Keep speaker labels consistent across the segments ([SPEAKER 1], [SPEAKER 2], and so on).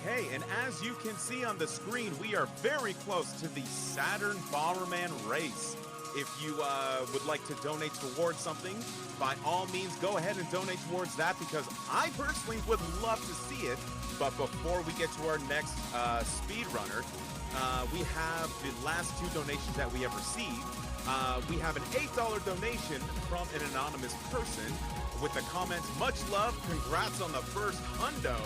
[SPEAKER 1] Okay, and as you can see on the screen, we are very close to the Saturn Bomberman race. If you would like to donate towards something, by all means, go ahead and donate towards that because I personally would love to see it. But before we get to our next speedrunner, we have the last two donations that we have received. We have an $8 donation from an anonymous person with the comment, "Much love, congrats on the first hundo."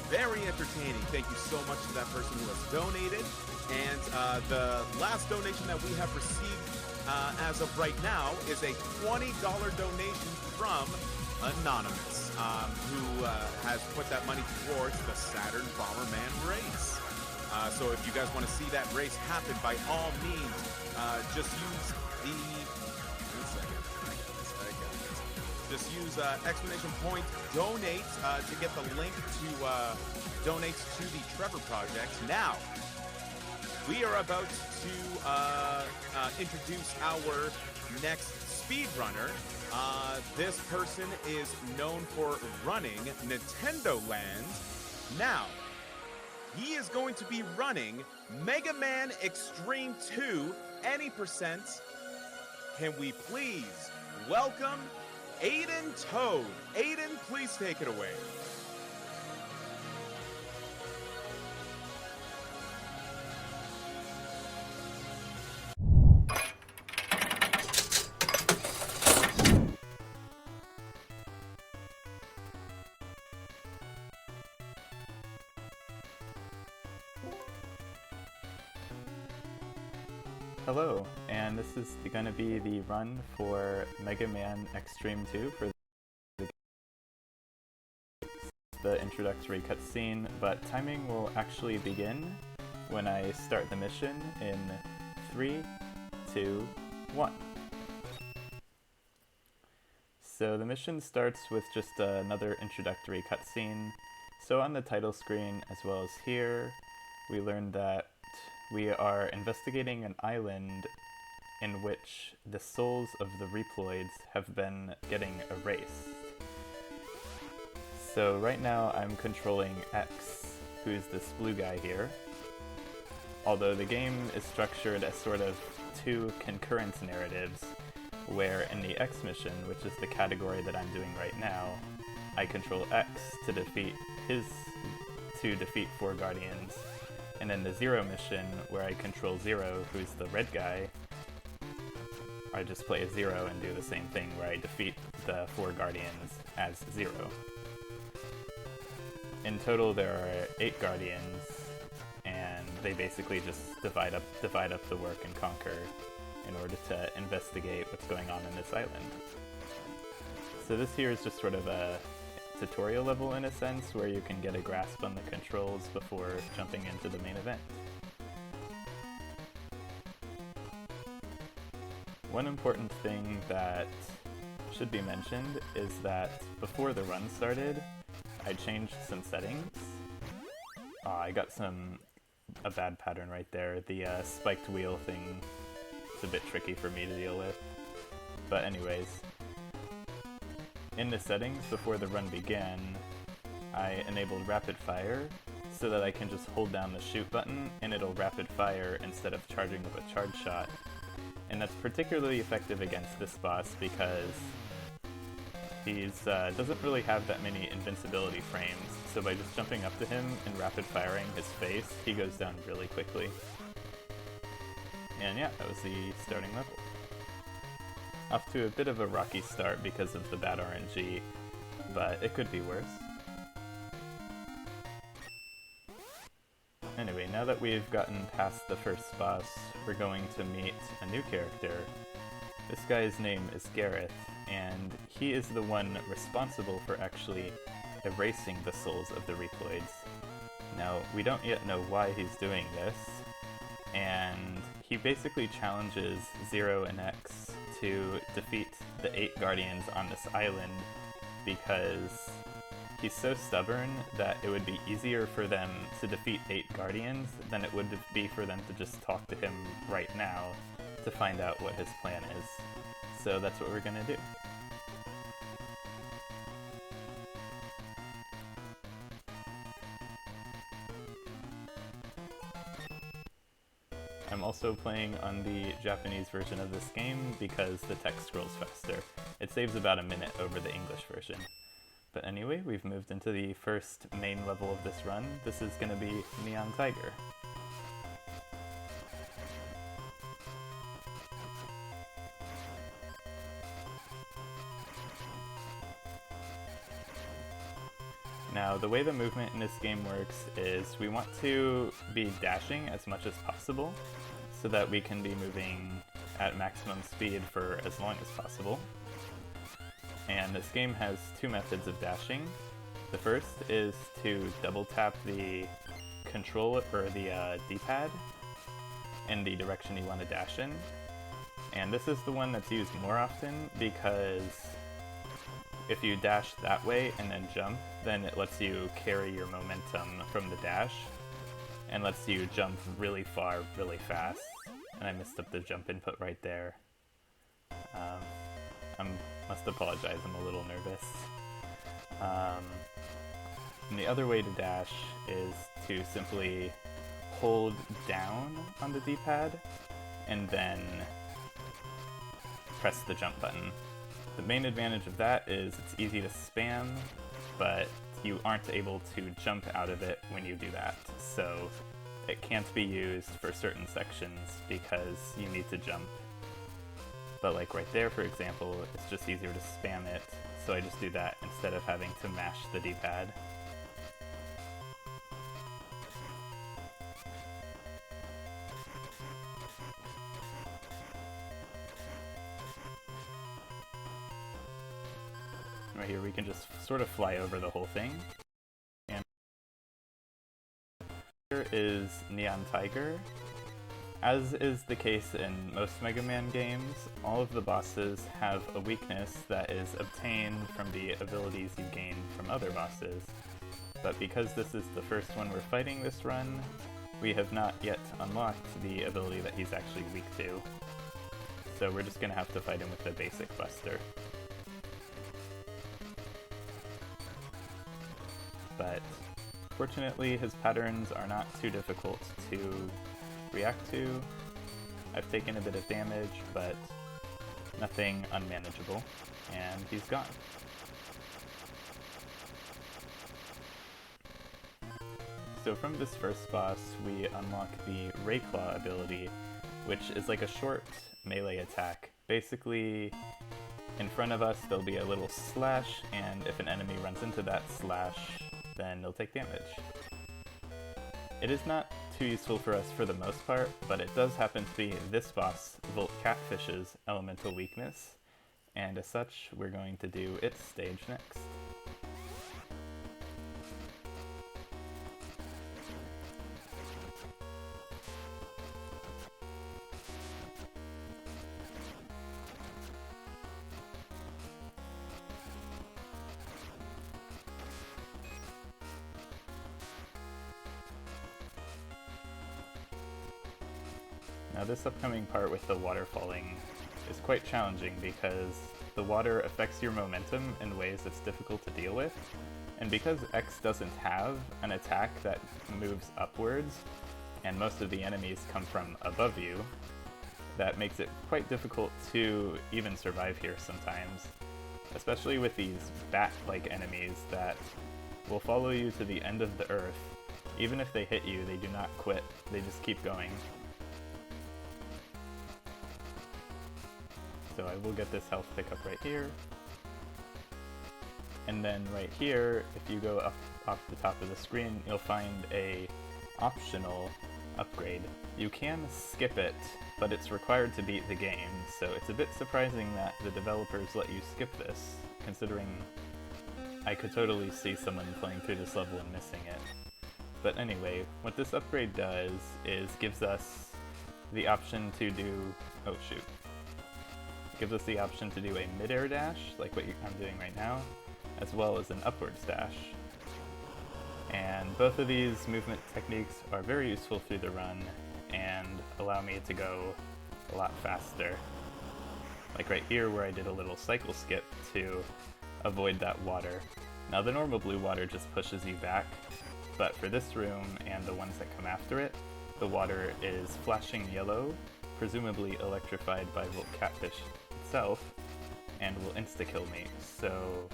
[SPEAKER 1] Very entertaining. Thank you so much to that person who has donated. And the last donation that we have received as of right now is a $20 donation from Anonymous, who has put that money towards the Saturn Bomberman race. So if you guys want to see that race happen, by all means, just use the... Just use exclamation point donate to get the link to donate to the Trevor Project. Now, we are about to introduce our next speedrunner. This person is known for running Nintendo Land. Now, he is going to be running Mega Man Xtreme 2 any percent. Can we please welcome AidanToad. Aidan, please take it away.
[SPEAKER 2] Hello, and this is going to be the run for Mega Man Xtreme 2 for the introductory cutscene, but timing will actually begin when I start the mission in 3, 2, 1. So the mission starts with just another introductory cutscene. So on the title screen, as well as here, we learned that we are investigating an island in which the souls of the Reploids have been getting erased. So right now I'm controlling X, who's this blue guy here. Although the game is structured as sort of two concurrent narratives, where in the X mission, which is the category that I'm doing right now, I control X to defeat 4 Guardians. And in the Zero mission, where I control Zero, who's the red guy, I just play as Zero and do the same thing where I defeat the 4 Guardians as Zero. In total, there are 8 Guardians, and they basically just divide up the work and conquer in order to investigate what's going on in this island. So this here is just sort of a tutorial level in a sense, where you can get a grasp on the controls before jumping into the main event. One important thing that should be mentioned is that before the run started, I changed some settings. I got a bad pattern right there. The spiked wheel thing is a bit tricky for me to deal with. But anyways, in the settings before the run began, I enabled rapid fire so that I can just hold down the shoot button and it'll rapid fire instead of charging up a charge shot. And that's particularly effective against this boss because he doesn't really have that many invincibility frames, so by just jumping up to him and rapid firing his face, he goes down really quickly. And yeah, that was the starting level. Off to a bit of a rocky start because of the bad RNG, but it could be worse. Anyway, now that we've gotten past the first boss, we're going to meet a new character. This guy's name is Gareth, and he is the one responsible for actually erasing the souls of the Reploids. Now, we don't yet know why he's doing this, and he basically challenges Zero and X to defeat the 8 Guardians on this island because he's so stubborn that it would be easier for them to defeat 8 Guardians than it would be for them to just talk to him right now to find out what his plan is. So that's what we're gonna do. I'm also playing on the Japanese version of this game because the text scrolls faster. It saves about a minute over the English version. But anyway, we've moved into the first main level of this run. This is going to be Neon Tiger. Now, the way the movement in this game works is we want to be dashing as much as possible so that we can be moving at maximum speed for as long as possible. And this game has two methods of dashing. The first is to double tap the controller or the D-pad in the direction you want to dash in. And this is the one that's used more often because if you dash that way and then jump, then it lets you carry your momentum from the dash and lets you jump really far, really fast. And I messed up the jump input right there. I must apologize, I'm a little nervous. And the other way to dash is to simply hold down on the D-pad and then press the jump button. The main advantage of that is it's easy to spam, but you aren't able to jump out of it when you do that. So it can't be used for certain sections because you need to jump. But like right there, for example, it's just easier to spam it, so I just do that instead of having to mash the D-pad. Right here we can just sort of fly over the whole thing. And here is Neon Tiger. As is the case in most Mega Man games, all of the bosses have a weakness that is obtained from the abilities you gain from other bosses. But because this is the first one we're fighting this run, we have not yet unlocked the ability that he's actually weak to. So we're just gonna have to fight him with the basic Buster. But fortunately his patterns are not too difficult to react to. I've taken a bit of damage, but nothing unmanageable, and he's gone. So from this first boss, we unlock the Ray Claw ability, which is like a short melee attack. Basically, in front of us there'll be a little slash, and if an enemy runs into that slash, then they'll take damage. It is not too useful for us for the most part, but it does happen to be this boss, Volt Catfish's elemental weakness, and as such, we're going to do its stage next. Now this upcoming part with the water falling is quite challenging because the water affects your momentum in ways that's difficult to deal with, and because X doesn't have an attack that moves upwards, and most of the enemies come from above you, that makes it quite difficult to even survive here sometimes, especially with these bat-like enemies that will follow you to the end of the earth. Even if they hit you, they do not quit, they just keep going. So I will get this health pickup right here. And then right here, if you go up off the top of the screen, you'll find a optional upgrade. You can skip it, but it's required to beat the game, so it's a bit surprising that the developers let you skip this, considering I could totally see someone playing through this level and missing it. But anyway, what this upgrade does is gives us the option to do... oh shoot. Gives us the option to do a mid-air dash, like what I'm doing right now, as well as an upwards dash. And both of these movement techniques are very useful through the run and allow me to go a lot faster. Like right here where I did a little cycle skip to avoid that water. Now the normal blue water just pushes you back, but for this room and the ones that come after it, the water is flashing yellow, presumably electrified by Volt Catfish itself, and will insta-kill me. So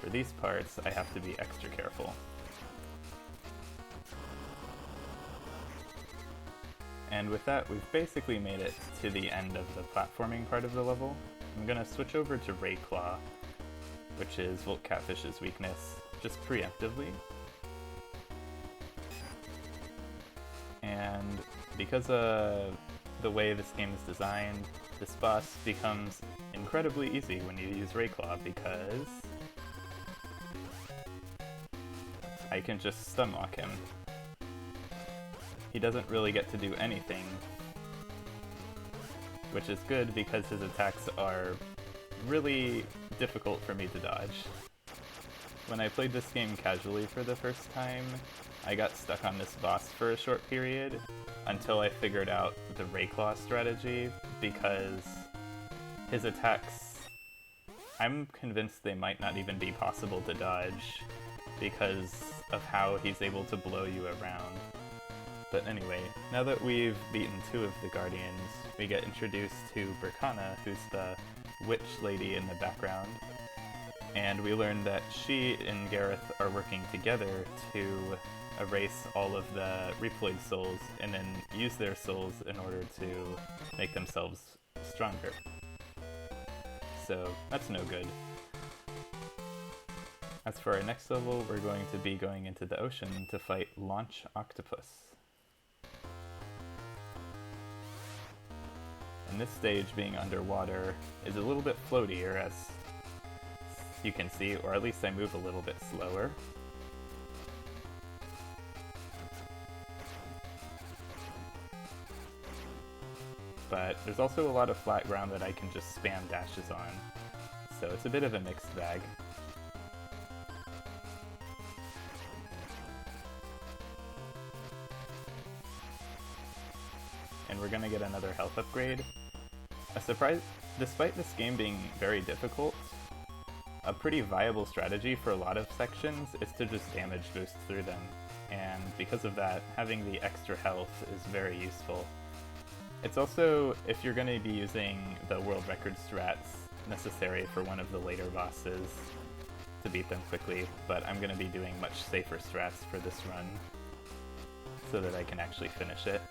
[SPEAKER 2] for these parts, I have to be extra careful. And with that, we've basically made it to the end of the platforming part of the level. I'm gonna switch over to Ray Claw, which is Volt Catfish's weakness, just preemptively. And because of the way this game is designed, this boss becomes incredibly easy when you use Ray Claw, because I can just stunlock him. He doesn't really get to do anything, which is good because his attacks are really difficult for me to dodge. When I played this game casually for the first time, I got stuck on this boss for a short period until I figured out the Ray Claw strategy, because his attacks, I'm convinced they might not even be possible to dodge because of how he's able to blow you around. But anyway, now that we've beaten 2 of the Guardians, we get introduced to Berkana, who's the witch lady in the background, and we learn that she and Gareth are working together to erase all of the reploid souls and then use their souls in order to make themselves stronger. So that's no good. As for our next level, we're going to be going into the ocean to fight Launch Octopus. And this stage, being underwater, is a little bit floatier, as you can see, or at least I move a little bit slower. But there's also a lot of flat ground that I can just spam dashes on, so it's a bit of a mixed bag. And we're gonna get another health upgrade. A surprise, despite this game being very difficult, a pretty viable strategy for a lot of sections is to just damage boost through them. And because of that, having the extra health is very useful. It's also, if you're going to be using the world record strats, necessary for one of the later bosses to beat them quickly, but I'm going to be doing much safer strats for this run so that I can actually finish it.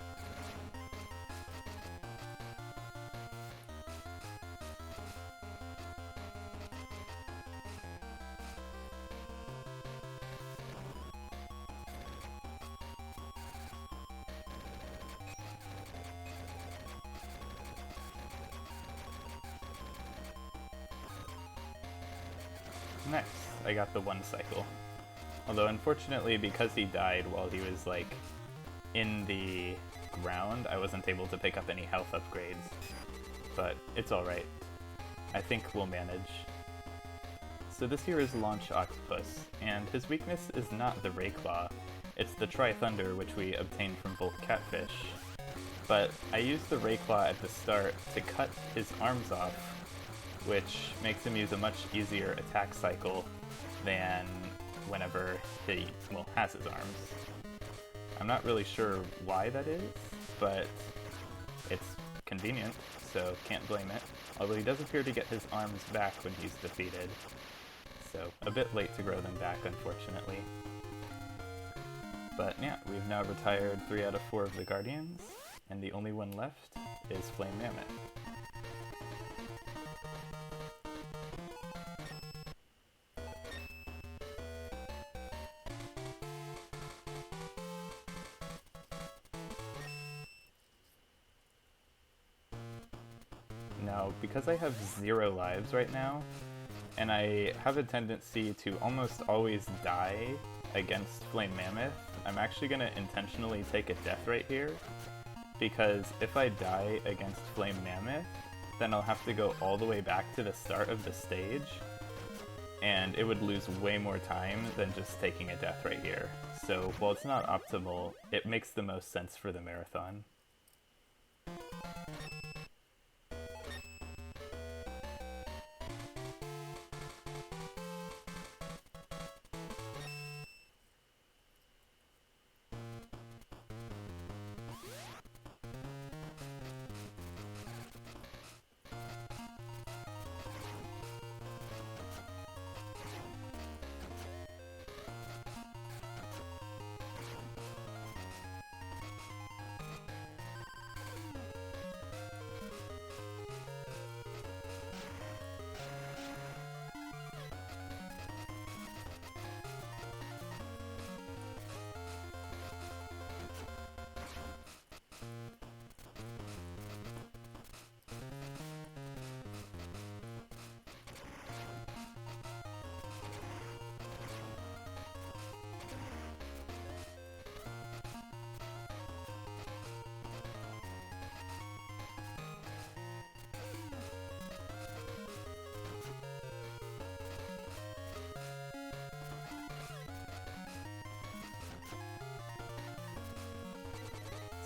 [SPEAKER 2] Next, I got the 1 cycle. Although unfortunately, because he died while he was like in the ground, I wasn't able to pick up any health upgrades. But it's alright. I think we'll manage. So this here is Launch Octopus, and his weakness is not the Ray Claw, it's the Tri-Thunder, which we obtained from Volt Catfish. But I used the Ray Claw at the start to cut his arms off, which makes him use a much easier attack cycle than whenever he, well, has his arms. I'm not really sure why that is, but it's convenient, so can't blame it. Although he does appear to get his arms back when he's defeated, so a bit late to grow them back, unfortunately. But yeah, we've now retired 3 out of 4 of the Guardians, and the only one left is Flame Mammoth. Now, because I have 0 lives right now, and I have a tendency to almost always die against Flame Mammoth, I'm actually going to intentionally take a death right here, because if I die against Flame Mammoth, then I'll have to go all the way back to the start of the stage, and it would lose way more time than just taking a death right here. So while it's not optimal, it makes the most sense for the marathon.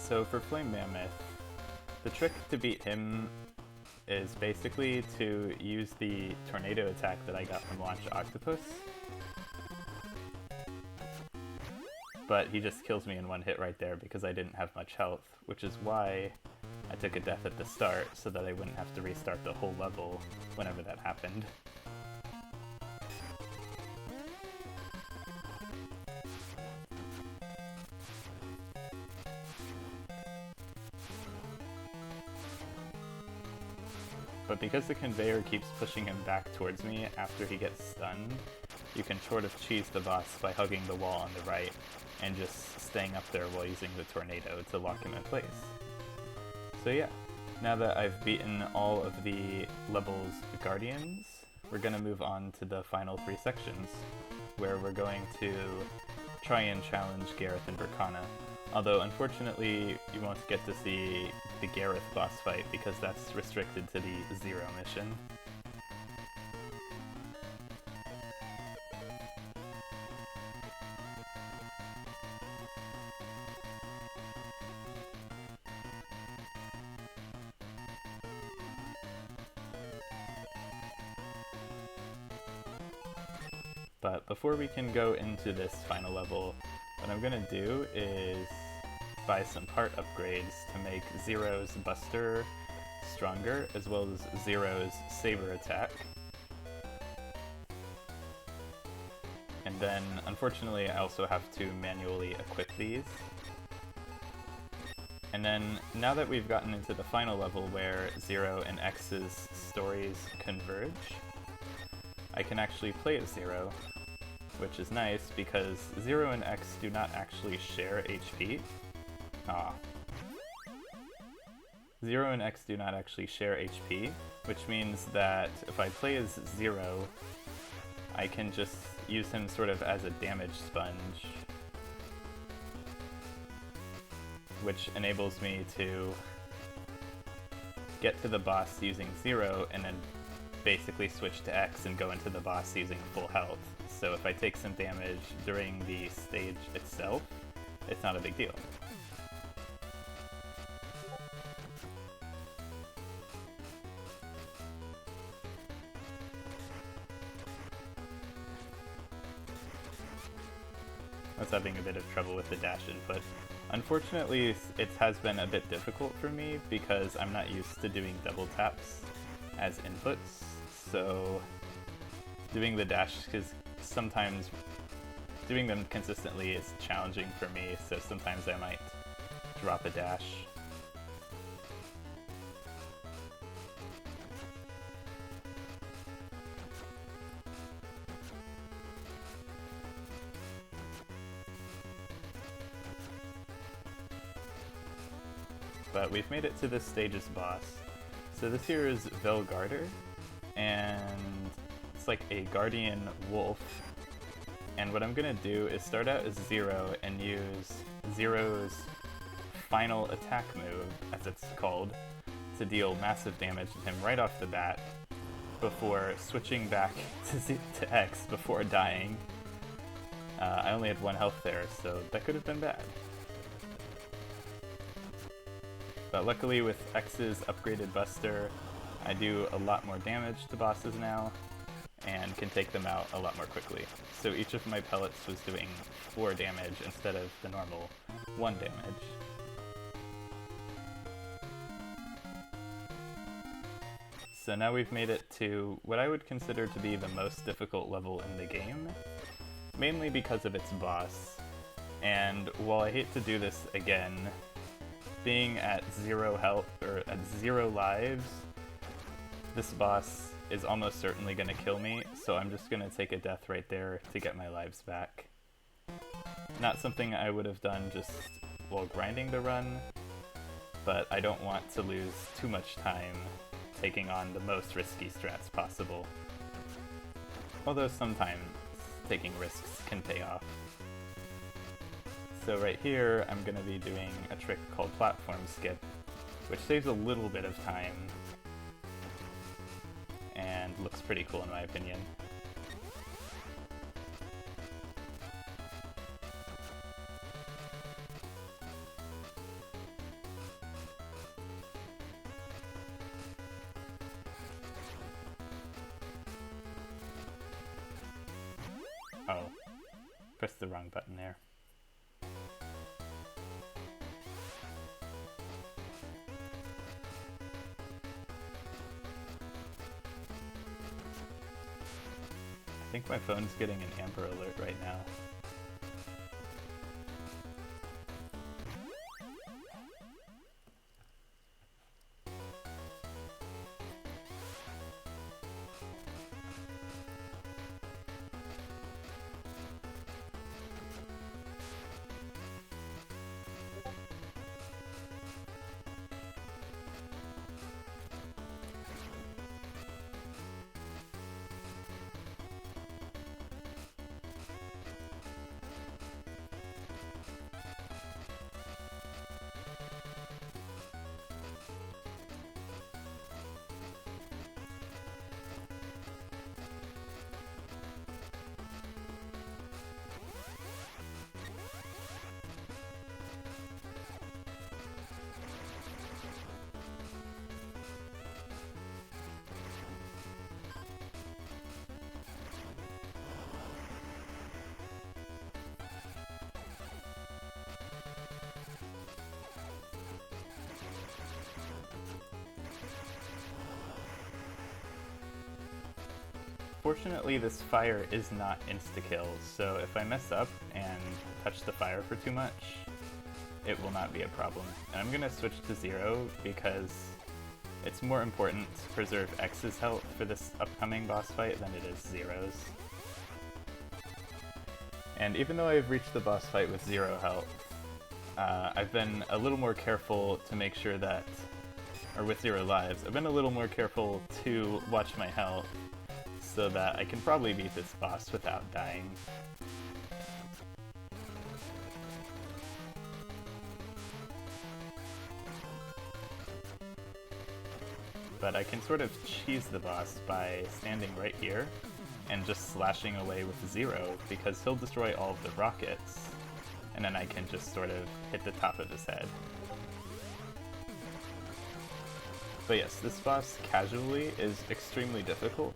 [SPEAKER 2] So for Flame Mammoth, the trick to beat him is basically to use the tornado attack that I got from Launch Octopus. But he just kills me in one hit right there because I didn't have much health, which is why I took a death at the start so that I wouldn't have to restart the whole level whenever that happened. But because the conveyor keeps pushing him back towards me after he gets stunned, you can sort of cheese the boss by hugging the wall on the right and just staying up there while using the tornado to lock him in place. So yeah, now that I've beaten all of the level's guardians, we're going to move on to the final 3 sections, where we're going to try and challenge Gareth and Berkana. Although unfortunately you won't get to see the Gareth boss fight because that's restricted to the Zero mission. But before we can go into this final level, what I'm going to do is buy some part upgrades to make Zero's Buster stronger, as well as Zero's Saber attack. And then, unfortunately, I also have to manually equip these. And then, now that we've gotten into the final level where Zero and X's stories converge, I can actually play as Zero, which is nice because Zero and X do not actually share HP. Zero and X do not actually share HP, which means that if I play as Zero, I can just use him sort of as a damage sponge, which enables me to get to the boss using Zero and then basically switch to X and go into the boss using full health. So if I take some damage during the stage itself, it's not a big deal. I was having a bit of trouble with the dash input. Unfortunately, it has been a bit difficult for me because I'm not used to doing double taps as inputs, so doing the dash is sometimes doing them consistently is challenging for me, so sometimes I might drop a dash. But we've made it to this stage's boss. So this here is Velgarder, and it's like a guardian wolf. And what I'm gonna do is start out as Zero and use Zero's final attack move, as it's called, to deal massive damage to him right off the bat, before switching back to X before dying. I only had 1 health there, so that could have been bad. But luckily with X's upgraded Buster, I do a lot more damage to bosses now, and can take them out a lot more quickly. So each of my pellets was doing 4 damage instead of the normal 1 damage. So now we've made it to what I would consider to be the most difficult level in the game, mainly because of its boss. And while I hate to do this again, being at 0 health, or at 0 lives, this boss is almost certainly going to kill me, so I'm just going to take a death right there to get my lives back. Not something I would have done just while grinding the run, but I don't want to lose too much time taking on the most risky strats possible. Although sometimes taking risks can pay off. So right here, I'm going to be doing a trick called Platform Skip, which saves a little bit of time, and looks pretty cool in my opinion. Pressed the wrong button there. I think my phone's getting an Amber Alert right now. Fortunately, this fire is not insta-kill, so if I mess up and touch the fire for too much, it will not be a problem. And I'm gonna switch to 0 because it's more important to preserve X's health for this upcoming boss fight than it is 0's. And even though I've reached the boss fight with 0 health, I've been a little more careful to make sure that, or with 0 lives, I've been a little more careful to watch my health so that I can probably beat this boss without dying. But I can sort of cheese the boss by standing right here and just slashing away with 0 because he'll destroy all of the rockets, and then I can just sort of hit the top of his head. But yes, this boss casually is extremely difficult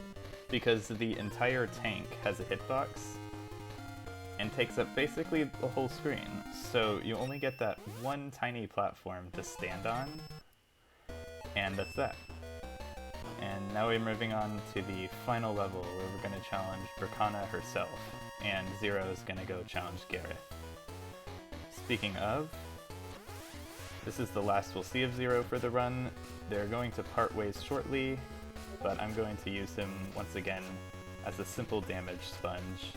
[SPEAKER 2] because the entire tank has a hitbox and takes up basically the whole screen. So you only get that one tiny platform to stand on, and that's that. And now we're moving on to the final level where we're going to challenge Bracana herself, and 0 is going to go challenge Gareth. Speaking of, this is the last we'll see of 0 for the run. They're going to part ways shortly, but I'm going to use him once again as a simple damage sponge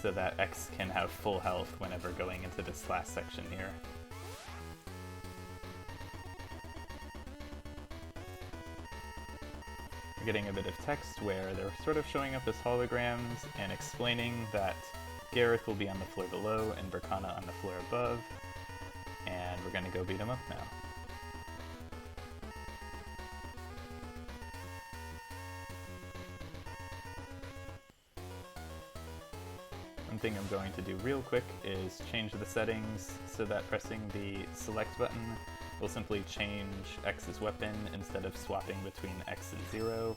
[SPEAKER 2] so that X can have full health whenever going into this last section here. We're getting a bit of text where they're sort of showing up as holograms and explaining that Gareth will be on the floor below and Bracana on the floor above, and we're going to go beat him up now. One thing I'm going to do real quick is change the settings so that pressing the select button will simply change X's weapon instead of swapping between X and 0.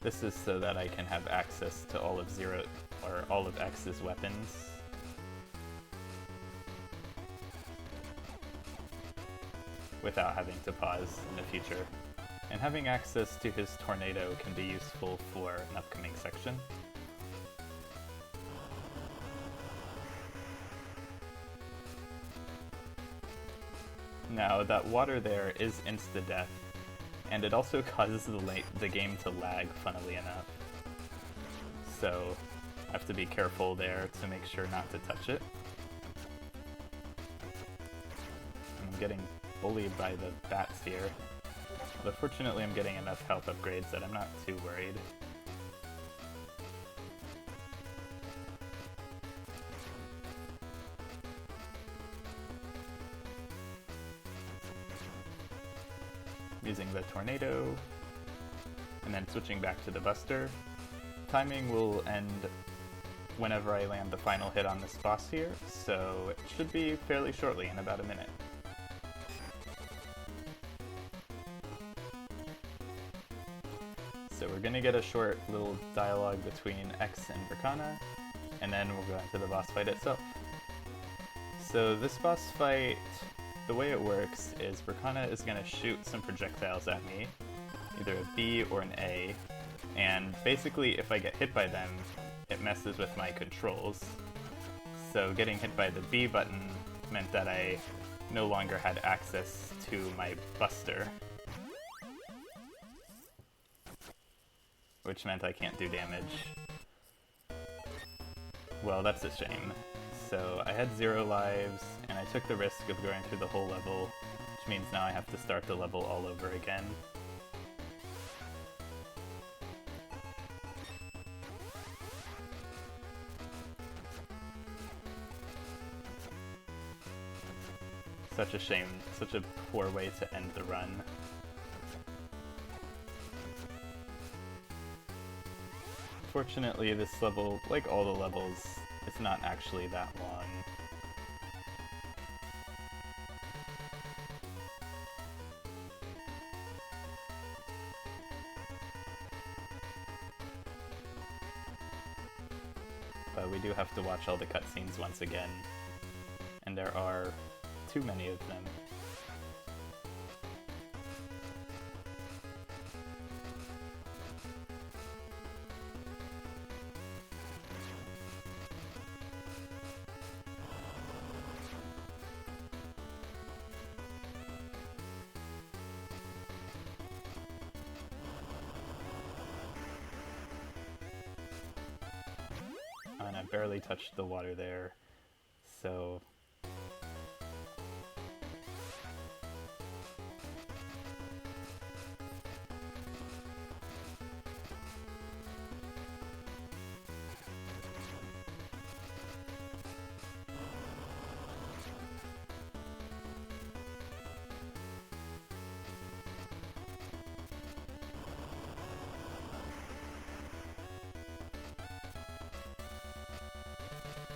[SPEAKER 2] This is so that I can have access to all of 0 or all of X's weapons. Without having to pause in the future. And having access to his tornado can be useful for an upcoming section. Now, that water there is insta-death, and it also causes the game to lag, funnily enough. So, I have to be careful there to make sure not to touch it. I'm getting bullied by the bats here, but fortunately I'm getting enough health upgrades that I'm not too worried. Using the tornado, and then switching back to the buster. Timing will end whenever I land the final hit on this boss here, so it should be fairly shortly, in about a minute. So we're gonna get a short little dialogue between X and Bracana, and then we'll go into the boss fight itself. So this boss fight, the way it works is Bracana is going to shoot some projectiles at me, either a B or an A, and basically if I get hit by them, it messes with my controls. So getting hit by the B button meant that I no longer had access to my Buster, which meant I can't do damage. Well, that's a shame. So I had 0 lives, and I took the risk of going through the whole level, which means now I have to start the level all over again. Such a shame, such a poor way to end the run. Fortunately, this level, like all the levels, is not actually that long. But we do have to watch all the cutscenes once again, and there are too many of them. And I barely touched the water there, so...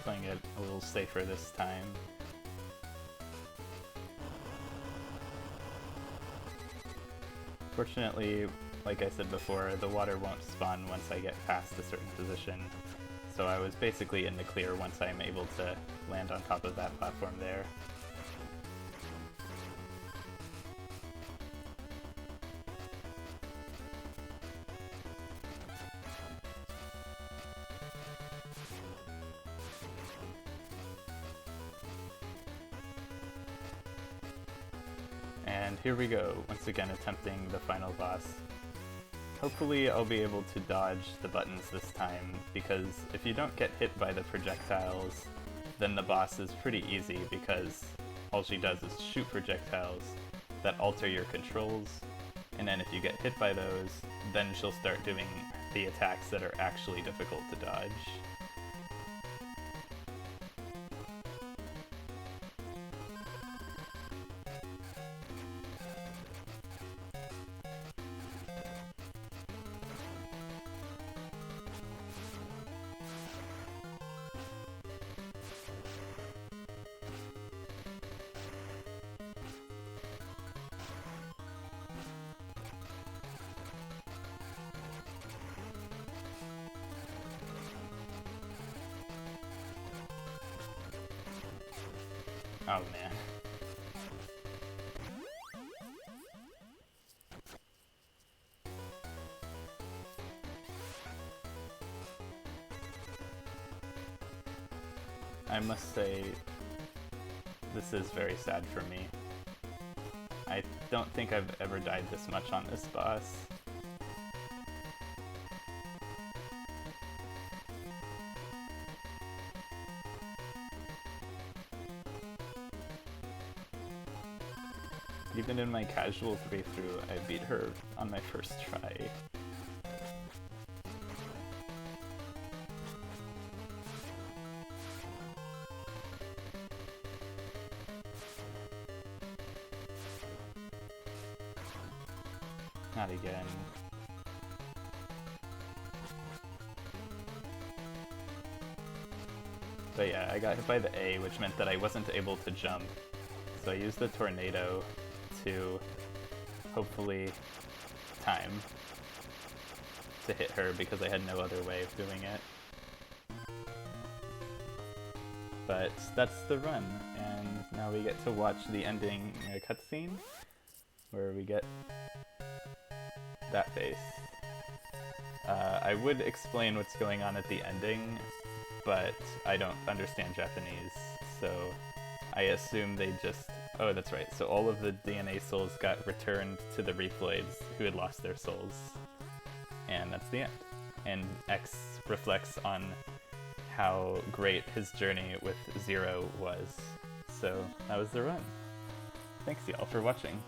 [SPEAKER 2] playing it a little safer this time. Fortunately, like I said before, the water won't spawn once I get past a certain position, so I was basically in the clear once I'm able to land on top of that platform there. And here we go, once again attempting the final boss. Hopefully I'll be able to dodge the buttons this time, because if you don't get hit by the projectiles, then the boss is pretty easy, because all she does is shoot projectiles that alter your controls, and then if you get hit by those, then she'll start doing the attacks that are actually difficult to dodge. Oh man. I must say, this is very sad for me. I don't think I've ever died this much on this boss. Even in my casual playthrough, I beat her on my first try. Not again. But yeah, I got hit by the A, which meant that I wasn't able to jump. So I used the tornado to hopefully time to hit her because I had no other way of doing it. But that's the run, and now we get to watch the ending cutscene, where we get that face. I would explain what's going on at the ending, but I don't understand Japanese, so I assume they just... Oh, that's right, so all of the DNA souls got returned to the Reploids who had lost their souls. And that's the end. And X reflects on how great his journey with Zero was. So that was the run. Thanks y'all for watching.